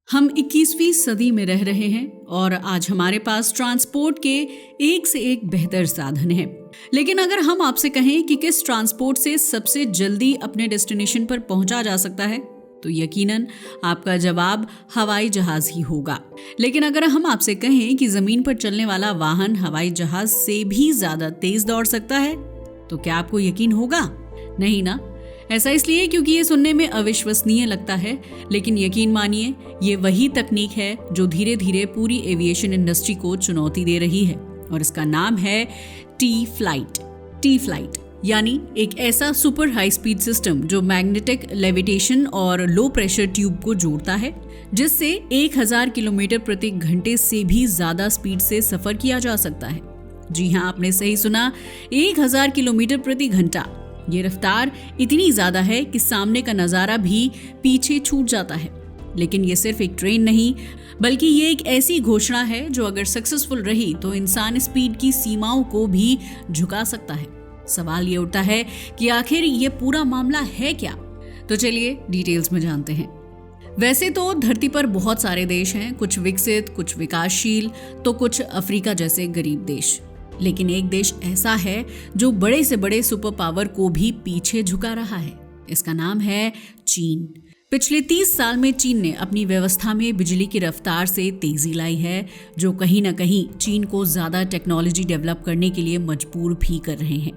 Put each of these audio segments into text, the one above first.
हम 21वीं सदी में रह रहे हैं और आज हमारे पास ट्रांसपोर्ट के एक से एक बेहतर साधन हैं। लेकिन अगर हम आपसे कहें कि किस ट्रांसपोर्ट से सबसे जल्दी अपने डेस्टिनेशन पर पहुंचा जा सकता है, तो यकीनन आपका जवाब हवाई जहाज ही होगा। लेकिन अगर हम आपसे कहें कि जमीन पर चलने वाला वाहन हवाई जहाज से भी ज्यादा तेज दौड़ सकता है, तो क्या आपको यकीन होगा? नहीं ना। ऐसा इसलिए क्योंकि ये सुनने में अविश्वसनीय लगता है, लेकिन यकीन मानिए ये वही तकनीक है जो धीरे धीरे पूरी एविएशन इंडस्ट्री को चुनौती दे रही है और इसका नाम है टी फ्लाइट यानी एक ऐसा सुपर हाई स्पीड सिस्टम जो मैग्नेटिक लेविटेशन और लो प्रेशर ट्यूब को जोड़ता है, जिससे 1000 किलोमीटर प्रति घंटे से भी ज्यादा स्पीड से सफर किया जा सकता है। जी हाँ, आपने सही सुना, 1000 किलोमीटर प्रति घंटा। ये रफ्तार इतनी ज्यादा है कि सामने का नजारा भी पीछे छूट जाता है। लेकिन ये सिर्फ एक ट्रेन नहीं, बल्कि ये एक ऐसी घोषणा है जो अगर सक्सेसफुल रही तो इंसान स्पीड की सीमाओं को भी झुका सकता है। सवाल ये उठता है कि आखिर ये पूरा मामला है क्या? तो चलिए डिटेल्स में जानते हैं। वैसे तो धरती पर बहुत सारे देश हैं, कुछ विकसित, कुछ विकासशील, तो कुछ अफ्रीका जैसे गरीब देश। लेकिन एक देश ऐसा है जो बड़े से बड़े सुपर पावर को भी पीछे झुका रहा है। इसका नाम है चीन। पिछले 30 साल में चीन ने अपनी व्यवस्था में बिजली की रफ्तार से तेजी लाई है, जो कहीं ना कहीं चीन को ज्यादा टेक्नोलॉजी डेवलप करने के लिए मजबूर भी कर रहे हैं।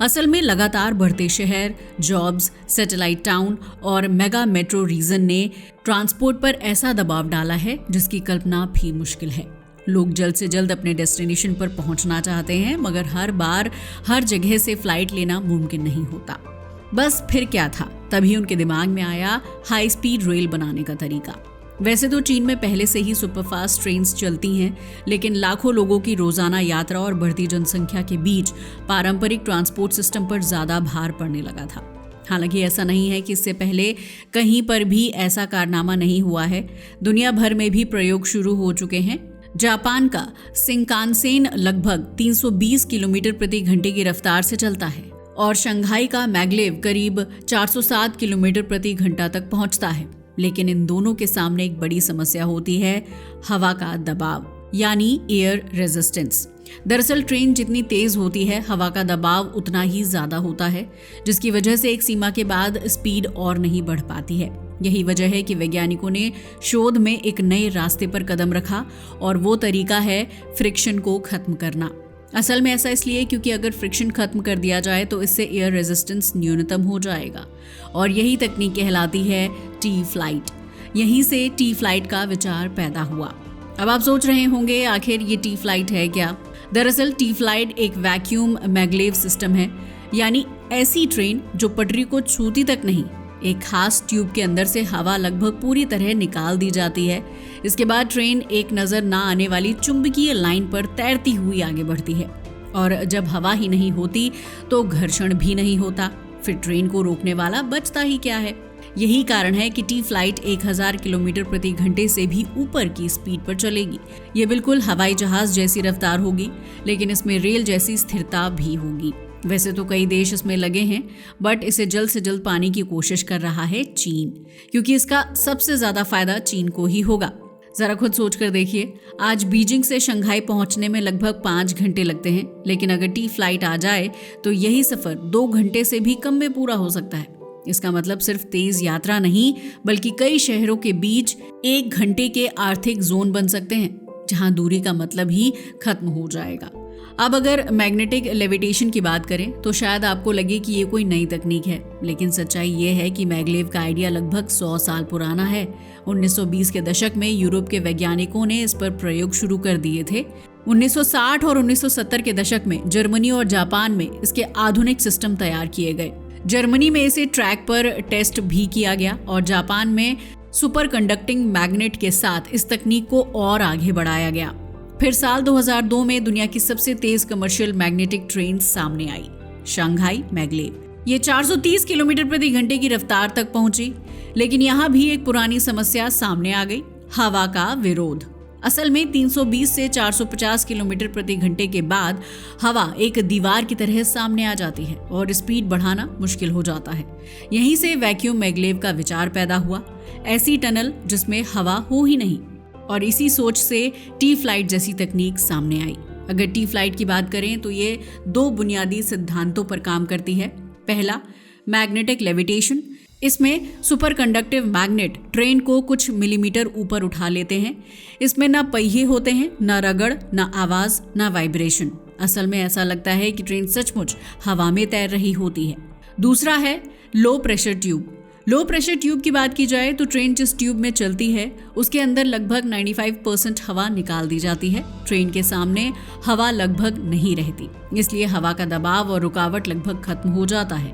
असल में लगातार बढ़ते शहर, जॉब्स, सैटेलाइट टाउन और मेगा मेट्रो रीजन ने ट्रांसपोर्ट पर ऐसा दबाव डाला है जिसकी कल्पना भी मुश्किल है। लोग जल्द से जल्द अपने डेस्टिनेशन पर पहुंचना चाहते हैं, मगर हर बार हर जगह से फ्लाइट लेना मुमकिन नहीं होता। बस फिर क्या था, तभी उनके दिमाग में आया हाई स्पीड रेल बनाने का तरीका। वैसे तो चीन में पहले से ही सुपरफास्ट ट्रेन्स चलती हैं, लेकिन लाखों लोगों की रोजाना यात्रा और बढ़ती जनसंख्या के बीच पारंपरिक ट्रांसपोर्ट सिस्टम पर ज्यादा भार पड़ने लगा था। हालांकि ऐसा नहीं है कि इससे पहले कहीं पर भी ऐसा कारनामा नहीं हुआ है। दुनिया भर में भी प्रयोग शुरू हो चुके हैं। जापान का शिंकानसेन लगभग 320 किलोमीटर प्रति घंटे की रफ्तार से चलता है और शंघाई का मैग्लेव करीब 407 किलोमीटर प्रति घंटा तक पहुंचता है। लेकिन इन दोनों के सामने एक बड़ी समस्या होती है, हवा का दबाव यानी एयर रेजिस्टेंस। दरअसल ट्रेन जितनी तेज होती है, हवा का दबाव उतना ही ज्यादा होता है, जिसकी वजह से एक सीमा के बाद स्पीड और नहीं बढ़ पाती है। यही वजह है कि वैज्ञानिकों ने शोध में एक नए रास्ते पर कदम रखा और वो तरीका है फ्रिक्शन को खत्म करना। असल में ऐसा इसलिए क्योंकि अगर फ्रिक्शन खत्म कर दिया जाए तो इससे एयर रेजिस्टेंस न्यूनतम हो जाएगा और यही तकनीक कहलाती है टी फ्लाइट। यहीं से टी फ्लाइट का विचार पैदा हुआ। अब आप सोच रहे होंगे आखिर ये टी फ्लाइट है क्या? दरअसल टी फ्लाइट एक वैक्यूम मैग्लेव सिस्टम है, यानी ऐसी ट्रेन जो पटरी को छूती तक नहीं, एक खास ट्यूब के अंदर से हवा लगभग पूरी तरह निकाल दी जाती है। इसके बाद ट्रेन एक नजर ना आने वाली चुंबकीय लाइन पर तैरती हुई आगे बढ़ती है और जब हवा ही नहीं होती तो घर्षण भी नहीं होता। फिर ट्रेन को रोकने वाला बचता ही क्या है? यही कारण है कि टी फ्लाइट 1000 किलोमीटर प्रति घंटे से भी ऊपर की स्पीड पर चलेगी। ये बिल्कुल हवाई जहाज जैसी रफ्तार होगी, लेकिन इसमें रेल जैसी स्थिरता भी होगी। वैसे तो कई देश इसमें लगे हैं, बट इसे जल्द से जल्द पाने की कोशिश कर रहा है चीन, क्योंकि इसका सबसे ज्यादा फायदा चीन को ही होगा। जरा खुद सोच कर देखिए, आज बीजिंग से शंघाई पहुंचने में लगभग 5 घंटे लगते हैं, लेकिन अगर टी फ्लाइट आ जाए तो यही सफर 2 घंटे से भी कम में पूरा हो सकता है। इसका मतलब सिर्फ तेज यात्रा नहीं, बल्कि कई शहरों के बीच 1 घंटे के आर्थिक जोन बन सकते हैं, जहां दूरी का मतलब ही खत्म हो जाएगा। अब अगर मैग्नेटिक लेविटेशन की बात करें तो शायद आपको लगे कि ये कोई नई तकनीक है, लेकिन सच्चाई ये है कि मैग्लेव का आइडिया लगभग 100 साल पुराना है। 1920 के दशक में यूरोप के वैज्ञानिकों ने इस पर प्रयोग शुरू कर दिए थे। 1960 और 1970 के दशक में जर्मनी और जापान में इसके आधुनिक सिस्टम तैयार किए गए। जर्मनी में इसे ट्रैक पर टेस्ट भी किया गया और जापान में सुपर कंडक्टिंग मैग्नेट के साथ इस तकनीक को और आगे बढ़ाया गया। फिर साल 2002 में दुनिया की सबसे तेज कमर्शियल मैग्नेटिक ट्रेन सामने आई, शंघाई मैग्लेव। ये 430 किलोमीटर प्रति घंटे की रफ्तार तक पहुंची, लेकिन यहाँ भी एक पुरानी समस्या सामने आ गई, हवा का विरोध। असल में 320 से 450 किलोमीटर प्रति घंटे के बाद हवा एक दीवार की तरह सामने आ जाती है और स्पीड बढ़ाना मुश्किल हो जाता है। यहीं से वैक्यूम मैग्लेव का विचार पैदा हुआ। ऐसी टनल जिसमें हवा हो ही नहीं। और इसी सोच से टी फ्लाइट जैसी तकनीक सामने आई। अगर टी फ्लाइट की बात करें तो ये 2 बुनियादी सिद्धांतों पर काम करती है। पहला, मैग्नेटिक लेविटेशन। इसमें सुपर कंडक्टिव मैग्नेट ट्रेन को कुछ मिलीमीटर ऊपर उठा लेते हैं। इसमें ना पहिए होते हैं, ना रगड़, ना आवाज, ना वाइब्रेशन। असल में ऐसा लगता है कि ट्रेन सचमुच हवा में तैर रही होती है। दूसरा है low pressure tube. Low pressure tube की बात की जाए तो ट्रेन जिस ट्यूब में चलती है उसके अंदर लगभग 95% हवा निकाल दी जाती है। ट्रेन के सामने हवा लगभग नहीं रहती, इसलिए हवा का दबाव और रुकावट लगभग खत्म हो जाता है।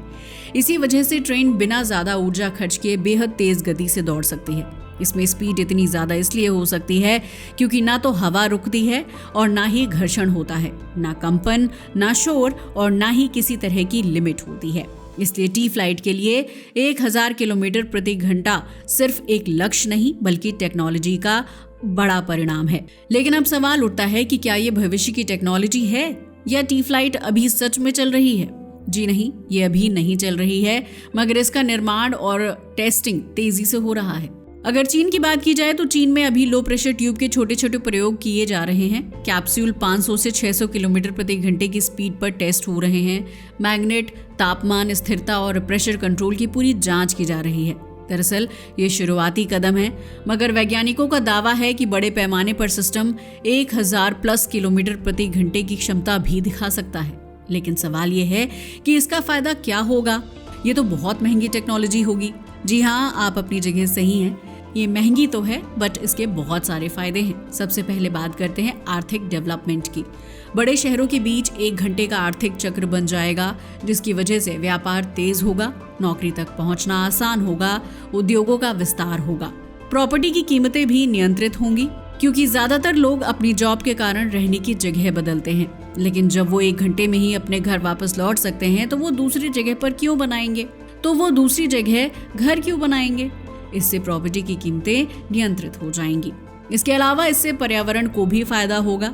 इसी वजह से ट्रेन बिना ज्यादा ऊर्जा खर्च किए बेहद तेज गति से दौड़ सकती है। इसमें स्पीड इतनी ज्यादा इसलिए हो सकती है क्योंकि ना तो हवा रुकती है और ना ही घर्षण होता है, ना कंपन, ना शोर और ना ही किसी तरह की लिमिट होती है। इसलिए टी फ्लाइट के लिए 1000 किलोमीटर प्रति घंटा सिर्फ एक लक्ष्य नहीं बल्कि टेक्नोलॉजी का बड़ा परिणाम है। लेकिन अब सवाल उठता है कि क्या ये भविष्य की टेक्नोलॉजी है या टी फ्लाइट अभी सच में चल रही है? जी नहीं, ये अभी नहीं चल रही है, मगर इसका निर्माण और टेस्टिंग तेजी से हो रहा है। अगर चीन की बात की जाए तो चीन में अभी लो प्रेशर ट्यूब के छोटे छोटे प्रयोग किए जा रहे हैं। कैप्सूल 500 से 600 किलोमीटर प्रति घंटे की स्पीड पर टेस्ट हो रहे हैं। मैग्नेट, तापमान स्थिरता और प्रेशर कंट्रोल की पूरी जांच की जा रही है। दरअसल ये शुरुआती कदम है, मगर वैज्ञानिकों का दावा है कि बड़े पैमाने पर सिस्टम 1000+ किलोमीटर प्रति घंटे की क्षमता भी दिखा सकता है। लेकिन सवाल ये है कि इसका फायदा क्या होगा? ये तो बहुत महंगी टेक्नोलॉजी होगी। जी हाँ, आप अपनी जगह सही हैं। ये महंगी तो है, बट इसके बहुत सारे फायदे हैं। सबसे पहले बात करते हैं आर्थिक डेवलपमेंट की। बड़े शहरों के बीच 1 घंटे का आर्थिक चक्र बन जाएगा, जिसकी वजह से व्यापार तेज होगा, नौकरी तक पहुंचना आसान होगा, उद्योगों का विस्तार होगा। प्रॉपर्टी की कीमतें भी नियंत्रित होंगी, क्योंकि ज्यादातर लोग अपनी जॉब के कारण रहने की जगह बदलते हैं। लेकिन जब वो 1 घंटे में ही अपने घर वापस लौट सकते हैं तो वो दूसरी जगह पर क्यों बनाएंगे? तो वो दूसरी जगह घर क्यों बनाएंगे? इससे प्रॉपर्टी की कीमतें नियंत्रित हो जाएंगी। इसके अलावा इससे पर्यावरण को भी फायदा होगा।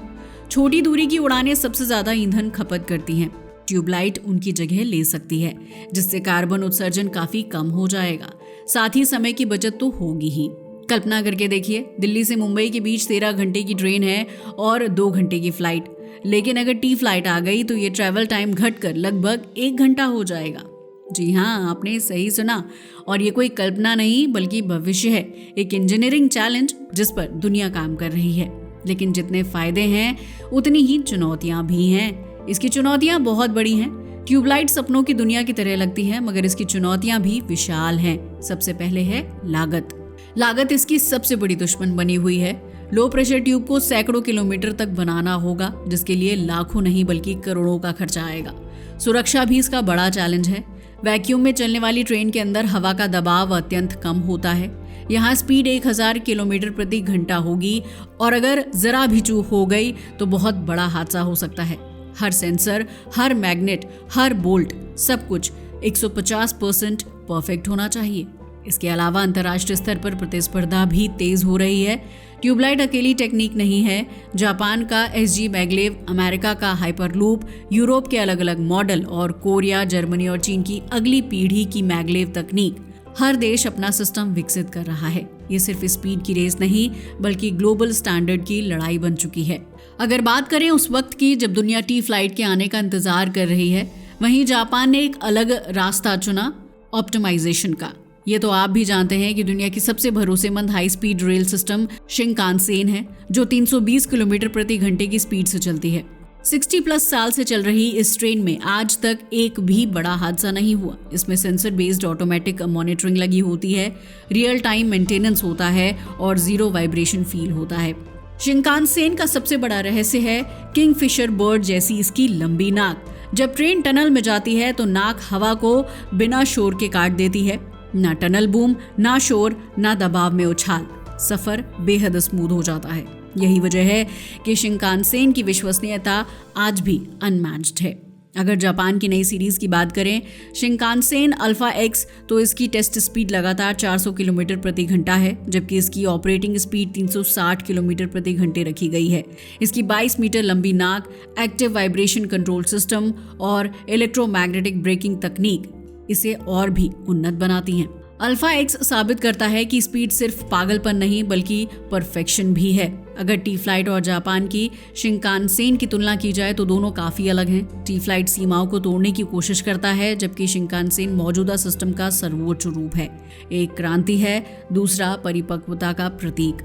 छोटी दूरी की उड़ानें सबसे ज्यादा ईंधन खपत करती हैं। ट्यूबलाइट उनकी जगह ले सकती है, जिससे कार्बन उत्सर्जन काफी कम हो जाएगा। साथ ही समय की बचत तो होगी ही। कल्पना करके देखिए, दिल्ली से मुंबई के बीच 13 घंटे की ट्रेन है और 2 घंटे की फ्लाइट। लेकिन अगर टी फ्लाइट आ गई तो ये ट्रैवल टाइम घटकर लगभग 1 घंटा हो जाएगा। जी हाँ, आपने सही सुना। और ये कोई कल्पना नहीं बल्कि भविष्य है, एक इंजीनियरिंग चैलेंज जिस पर दुनिया काम कर रही है। लेकिन जितने फायदे हैं उतनी ही चुनौतियां भी हैं। इसकी चुनौतियां बहुत बड़ी हैं। ट्यूबलाइट सपनों की दुनिया की तरह लगती है, मगर इसकी चुनौतियां भी विशाल हैं। सबसे पहले है लागत। लागत इसकी सबसे बड़ी दुश्मन बनी हुई है। लो प्रेशर ट्यूब को सैकड़ों किलोमीटर तक बनाना होगा, जिसके लिए लाखों नहीं बल्कि करोड़ों का खर्चा आएगा। सुरक्षा भी इसका बड़ा चैलेंज है। वैक्यूम में चलने वाली ट्रेन के अंदर हवा का दबाव अत्यंत कम होता है। यहाँ स्पीड 1000 किलोमीटर प्रति घंटा होगी और अगर जरा भी चूक हो गई तो बहुत बड़ा हादसा हो सकता है। हर सेंसर, हर मैग्नेट, हर बोल्ट, सब कुछ 150% परफेक्ट होना चाहिए। इसके अलावा अंतर्राष्ट्रीय स्तर पर प्रतिस्पर्धा भी तेज हो रही है। ट्यूबलाइट अकेली टेक्निक नहीं है। जापान का SG मैगलेव, अमेरिका का हाइपरलूप, यूरोप के अलग अलग मॉडल और कोरिया, जर्मनी और चीन की अगली पीढ़ी की मैगलेव तकनीक, हर देश अपना सिस्टम विकसित कर रहा है। ये सिर्फ स्पीड की रेस नहीं बल्कि ग्लोबल स्टैंडर्ड की लड़ाई बन चुकी है। अगर बात करें उस वक्त की जब दुनिया टी फ्लाइट के आने का इंतजार कर रही है, वहीं जापान ने एक अलग रास्ता चुना, ऑप्टिमाइजेशन का। ये तो आप भी जानते हैं कि दुनिया की सबसे भरोसेमंद high speed rail system Shinkansen है, जो 320 किलोमीटर प्रति घंटे की स्पीड से चलती है। 60+ साल से चल रही इस ट्रेन में आज तक एक भी बड़ा हादसा नहीं हुआ। इसमें सेंसर बेस्ड ऑटोमेटिक मॉनिटरिंग लगी होती है, रियल टाइम मेंटेनेंस होता है और जीरो वाइब्रेशन फील होता है। शिंकानसेन का सबसे बड़ा रहस्य है किंगफिशर बर्ड जैसी इसकी लंबी नाक। जब ट्रेन टनल में जाती है तो नाक हवा को बिना शोर के काट देती है। ना टनल बूम, ना शोर, ना दबाव में उछाल। सफर बेहद स्मूथ हो जाता है। यही वजह है कि शिंकानसेन की विश्वसनीयता आज भी अनमैच्ड है। अगर जापान की नई सीरीज की बात करें, शिंकानसेन अल्फा एक्स, तो इसकी टेस्ट स्पीड लगातार 400 किलोमीटर प्रति घंटा है, जबकि इसकी ऑपरेटिंग स्पीड 360 किलोमीटर प्रति घंटे रखी गई है। इसकी 22 मीटर लंबी नाक, एक्टिव वाइब्रेशन कंट्रोल सिस्टम और इलेक्ट्रोमैग्नेटिक ब्रेकिंग तकनीक इसे और भी उन्नत बनाती हैं। अल्फा एक्स साबित करता है कि स्पीड सिर्फ पागलपन नहीं बल्कि परफेक्शन भी है। अगर टी फ्लाइट और जापान की शिंकानसेन की तुलना की जाए तो दोनों काफी अलग हैं। टी फ्लाइट सीमाओं को तोड़ने की कोशिश करता है जबकि शिंकानसेन मौजूदा सिस्टम का सर्वोच्च रूप है। एक क्रांति है, दूसरा परिपक्वता का प्रतीक।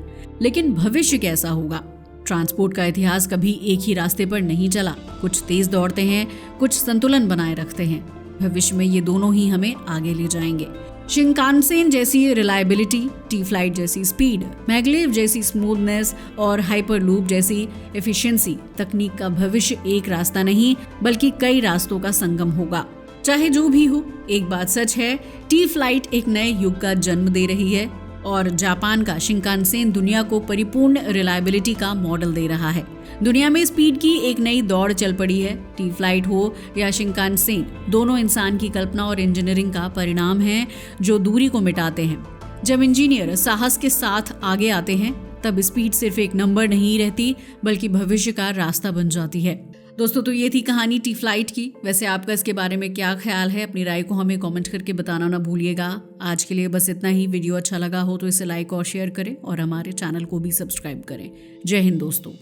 लेकिन भविष्य कैसा होगा? ट्रांसपोर्ट का इतिहास कभी एक ही रास्ते पर नहीं चला। कुछ तेज दौड़ते हैं, कुछ संतुलन बनाए रखते हैं। भविष्य में ये दोनों ही हमें आगे ले जाएंगे। शिंकानसेन जैसी रिलायबिलिटी, टी फ्लाइट जैसी स्पीड, मैग्लेव जैसी स्मूथनेस और हाइपरलूप जैसी एफिशिएंसी। तकनीक का भविष्य एक रास्ता नहीं बल्कि कई रास्तों का संगम होगा। चाहे जो भी हो, एक बात सच है, टी फ्लाइट एक नए युग का जन्म दे रही है और जापान का शिंकानसेन दुनिया को परिपूर्ण रिलायबिलिटी का मॉडल दे रहा है। दुनिया में स्पीड की एक नई दौड़ चल पड़ी है। टी फ्लाइट हो या शिंकानसेन, दोनों इंसान की कल्पना और इंजीनियरिंग का परिणाम हैं जो दूरी को मिटाते हैं। जब इंजीनियर साहस के साथ आगे आते हैं तब स्पीड सिर्फ एक नंबर नहीं रहती बल्कि भविष्य का रास्ता बन जाती है। दोस्तों, तो ये थी कहानी टी फ्लाइट की। वैसे आपका इसके बारे में क्या ख्याल है? अपनी राय को हमें कमेंट करके बताना ना भूलिएगा। आज के लिए बस इतना ही। वीडियो अच्छा लगा हो तो इसे लाइक और शेयर करें और हमारे चैनल को भी सब्सक्राइब करें। जय हिंद दोस्तों।